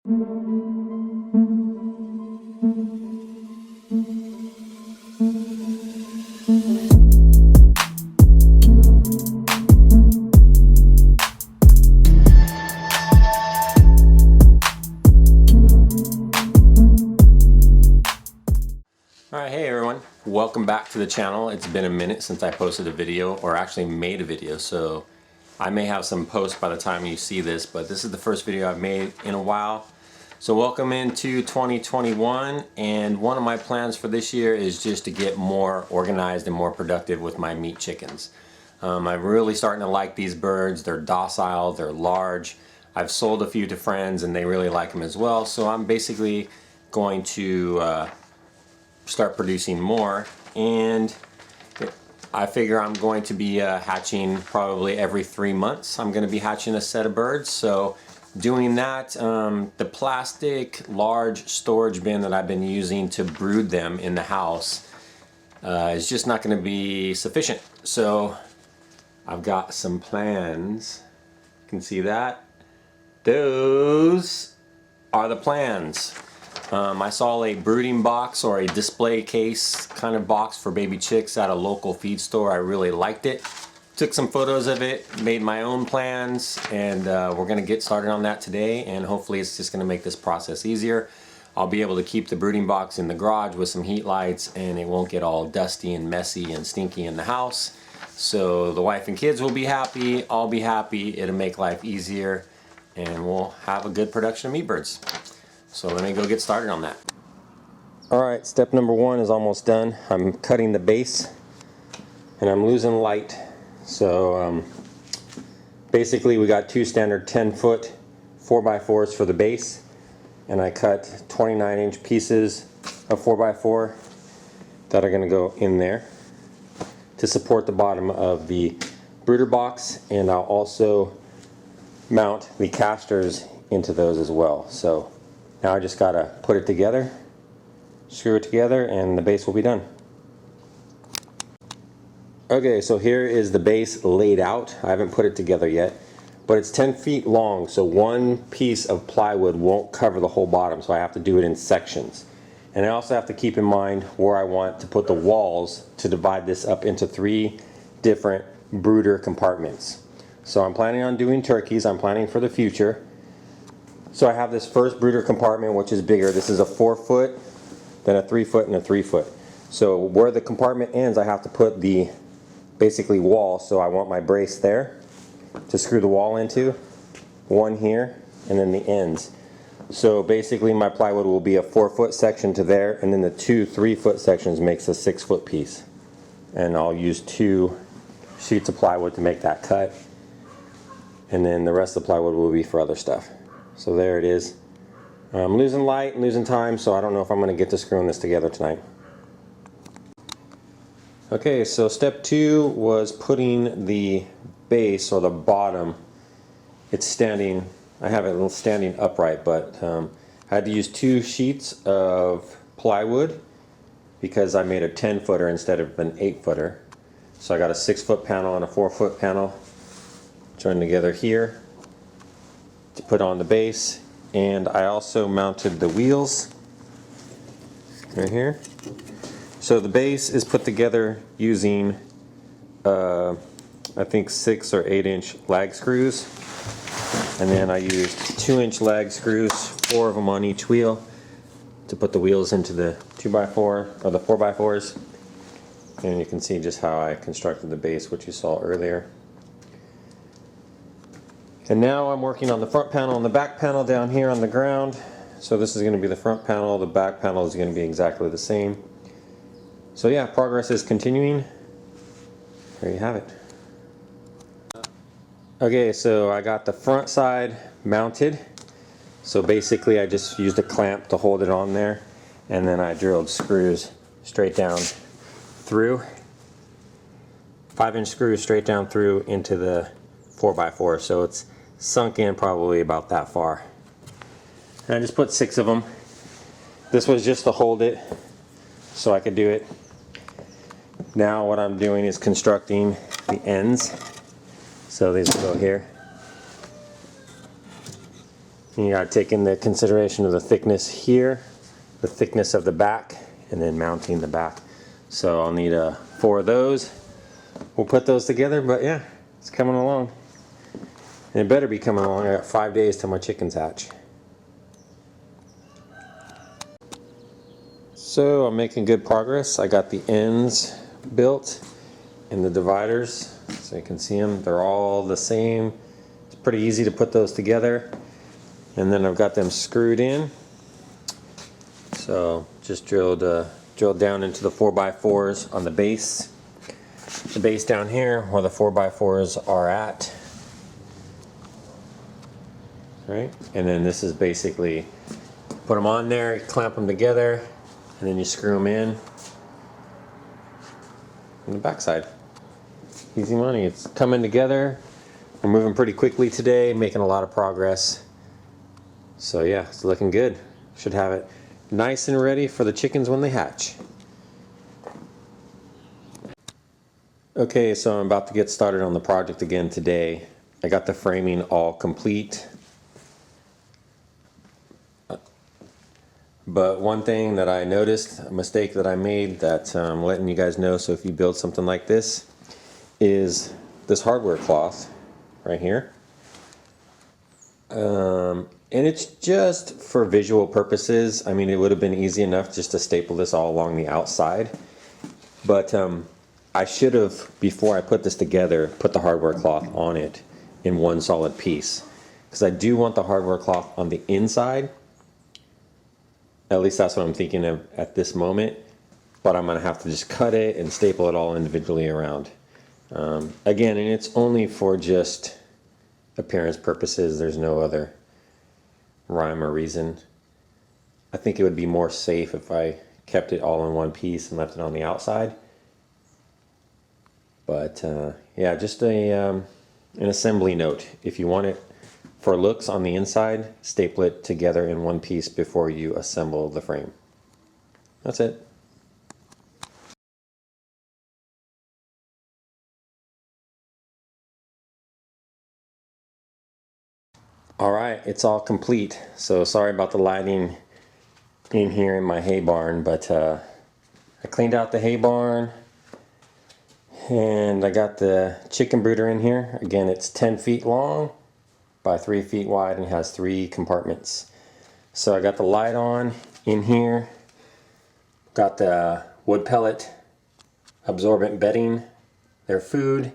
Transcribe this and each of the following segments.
Alright, hey everyone, welcome back to the channel. It's been a minute since I posted a video, or actually made a video, so I may have some posts by the time you see this, but this is the first video I've made in a while. So welcome into 2021, and one of my plans for this year is just to get more organized and more productive with my meat chickens. I'm really starting to like these birds. They're docile, they're large. I've sold a few to friends and they really like them as well, so I'm basically going to start producing more, and I figure I'm going to be hatching probably every 3 months. I'm going to be hatching a set of birds. So doing that, the plastic large storage bin that I've been using to brood them in the house is just not going to be sufficient. So I've got some plans. You can see that. Those are the plans. I saw a brooding box or a display case kind of box for baby chicks at a local feed store. I really liked it. Took some photos of it, made my own plans, and we're going to get started on that today, and hopefully it's just going to make this process easier. I'll be able to keep the brooding box in the garage with some heat lights, and it won't get all dusty and messy and stinky in the house. So the wife and kids will be happy, I'll be happy, it'll make life easier, and we'll have a good production of meat birds. So let me go get started on that. Alright, step number 1 is almost done. I'm cutting the base and I'm losing light. So basically we got two standard 10-foot 4x4s for the base, and I cut 29-inch pieces of 4x4 that are going to go in there to support the bottom of the brooder box, and I'll also mount the casters into those as well. So now I just gotta put it together, screw it together, and the base will be done. Okay, so here is the base laid out. I haven't put it together yet, but it's 10 feet long, so one piece of plywood won't cover the whole bottom, so I have to do it in sections. And I also have to keep in mind where I want to put the walls to divide this up into 3 different brooder compartments. So I'm planning on doing turkeys. I'm planning for the future. So I have this first brooder compartment, which is bigger. This is a 4-foot, then a 3-foot, and a 3-foot. So where the compartment ends, I have to put the basically wall. So I want my brace there to screw the wall into, one here, and then the ends. So basically my plywood will be a 4-foot section to there, and then the 2 3-foot sections makes a 6-foot piece. And I'll use 2 sheets of plywood to make that cut, and then the rest of the plywood will be for other stuff. So there it is. I'm losing light and losing time, so I don't know if I'm going to get to screwing this together tonight. Okay, so step 2 was putting the base, or the bottom. It's standing, I have it standing upright, but I had to use 2 sheets of plywood because I made a 10-footer instead of an 8-footer. So I got a 6-foot panel and a 4-foot panel joined together here to put on the base, and I also mounted the wheels right here. So the base is put together using I think 6 or 8-inch lag screws, and then I used 2-inch lag screws, 4 of them on each wheel, to put the wheels into the 2x4 or the 4x4s. And you can see just how I constructed the base, which you saw earlier. And now I'm working on the front panel and the back panel down here on the ground. So this is going to be the front panel, the back panel is going to be exactly the same. So yeah, progress is continuing. There you have it. Okay, so I got the front side mounted. So basically I just used a clamp to hold it on there, and then I drilled screws straight down through, 5-inch screws straight down through into the 4x4, so it's sunk in probably about that far. And I just put 6 of them. This was just to hold it so I could do it. Now what I'm doing is constructing the ends. So these will go here. You gotta take into consideration of the thickness here, the thickness of the back, and then mounting the back. So I'll need 4 of those. We'll put those together, but yeah, it's coming along. And it better be coming along. I got 5 days till my chickens hatch. So I'm making good progress. I got the ends built and the dividers, so you can see them. They're all the same. It's pretty easy to put those together. And then I've got them screwed in. So just drilled down into the 4x4s on the base. The base down here where the 4x4s are at. Right? And then this is basically put them on there, clamp them together, and then you screw them in on the backside. Easy money. It's coming together. We're moving pretty quickly today, making a lot of progress. So yeah, it's looking good. Should have it nice and ready for the chickens when they hatch. Okay, so I'm about to get started on the project again today. I got the framing all complete. But one thing that I noticed, a mistake that I made that I'm letting you guys know, so if you build something like this, is this hardware cloth right here. And it's just for visual purposes. I mean, it would have been easy enough just to staple this all along the outside. But I should have, before I put this together, put the hardware cloth on it in one solid piece. Because I do want the hardware cloth on the inside. At least that's what I'm thinking of at this moment. But I'm going to have to just cut it and staple it all individually around. Again, and it's only for just appearance purposes. There's no other rhyme or reason. I think it would be more safe if I kept it all in one piece and left it on the outside. But yeah, just an assembly note. If you want it for looks on the inside, staple it together in one piece before you assemble the frame. That's it. Alright, it's all complete. So sorry about the lighting in here in my hay barn, but I cleaned out the hay barn and I got the chicken brooder in here. Again, it's 10 feet long by 3 feet wide and has 3 compartments. So I got the light on in here, got the wood pellet absorbent bedding, their food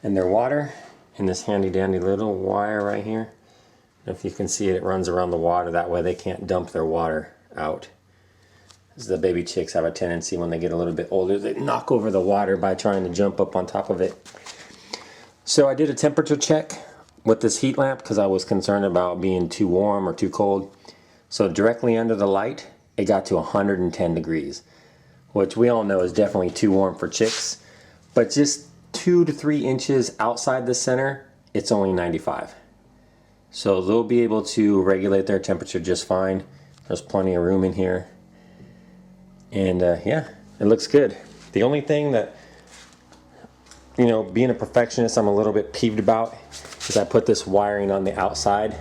and their water, and this handy dandy little wire right here. If you can see it, it runs around the water. That way they can't dump their water out. As the baby chicks have a tendency when they get a little bit older, they knock over the water by trying to jump up on top of it. So I did a temperature check with this heat lamp because I was concerned about being too warm or too cold. So directly under the light, it got to 110 degrees, which we all know is definitely too warm for chicks. But just 2 to 3 inches outside the center, it's only 95. So they'll be able to regulate their temperature just fine. There's plenty of room in here. And yeah, it looks good. The only thing that, you know, being a perfectionist, I'm a little bit peeved about is I put this wiring on the outside.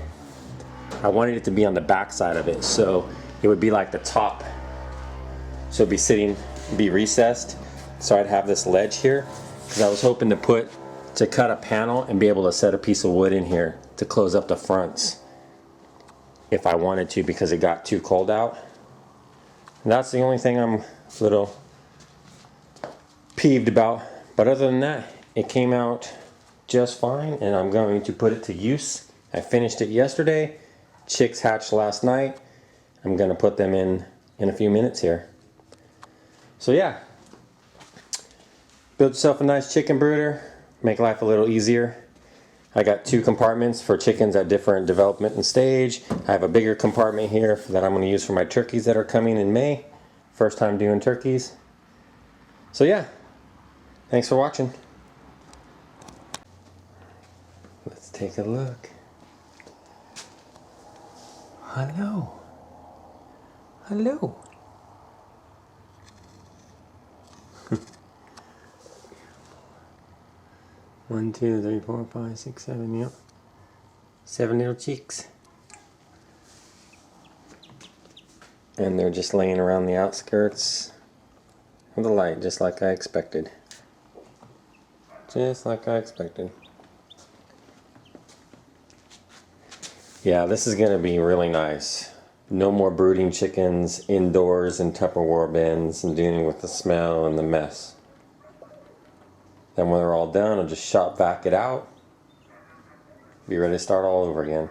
I wanted it to be on the back side of it, so it would be like the top. So it'd be recessed. So I'd have this ledge here, because I was hoping to cut a panel and be able to set a piece of wood in here to close up the fronts if I wanted to, because it got too cold out. And that's the only thing I'm a little peeved about. But other than that, it came out just fine, and I'm going to put it to use. I finished it yesterday. Chicks hatched last night. I'm going to put them in a few minutes here. So yeah, build yourself a nice chicken brooder. Make life a little easier. I got 2 compartments for chickens at different development and stage. I have a bigger compartment here that I'm going to use for my turkeys that are coming in May. First time doing turkeys. So yeah, thanks for watching. Let's take a look. Hello. Hello. 1, 2, 3, 4, 5, 6, 7, yep. 7 little chicks. And they're just laying around the outskirts of the light, just like I expected. Just like I expected. Yeah, this is going to be really nice. No more brooding chickens indoors in Tupperware bins and dealing with the smell and the mess. Then when they're all done, I'll just shop vac it out. Be ready to start all over again.